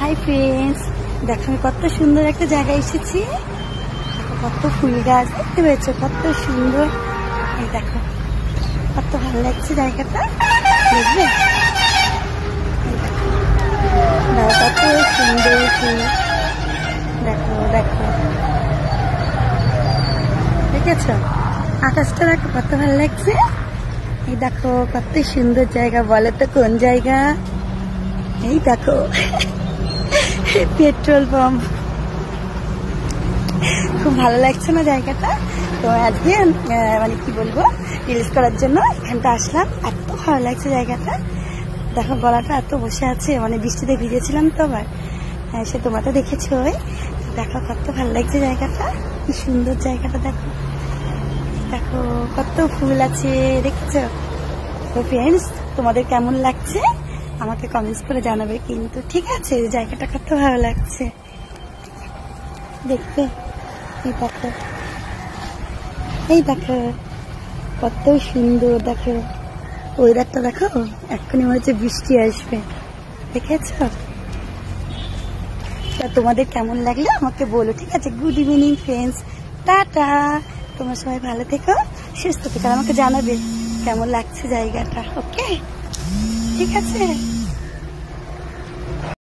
Hi friends, দেখো আমি কত সুন্দর একটা জায়গায় এসেছি। দেখো কত ফুল গাছ দেখতে পেয়েছো, কত সুন্দর। এই দেখো কত ভালো লাগছে জায়গাটা, দেখবে? দেখো কত সুন্দর ফুল, দেখো দেখো, দেখেছ? আকাশটা দেখো কত ভালো লাগছে। এই দেখো কত সুন্দর জায়গা, বলো তো কোন জায়গা? এই দেখো পেট্রোল পাম্প। খুব ভালো লাগছে না জায়গাটা? তো আজকে মানে কি বলবো, রিলস করার জন্য এখানটা আসলাম। এত ভালো লাগছে জায়গাটা, দেখো গলাটা এত বসে আছে, মানে বৃষ্টিতে ভিজেছিলাম তো আবার। সে তোমরা তো দেখেছো। দেখো কত ভালো লাগছে জায়গাটা, কি সুন্দর জায়গাটা। দেখো দেখো কত ফুল আছে, দেখেছো? তো ফ্রেন্ডস, তোমাদের কেমন লাগছে আমাকে কমেন্টস করে জানাবে কিন্তু, ঠিক আছে? জায়গাটা কত ভালো লাগছে দেখতে। এই দেখো, এই দেখো কত সুন্দর। দেখো ওয়েদারটা দেখো, এক্ষুনি মনে হচ্ছে বৃষ্টি আসবে, দেখেছ? তা তোমাদের কেমন লাগলো আমাকে বলো, ঠিক আছে? Good evening friends, tata. তোমরা সবাই ভালো থেকো, সুস্থ থেকো, আমাকে জানাবে কেমন লাগছে জায়গাটা। ওকে, ঠিক আছে।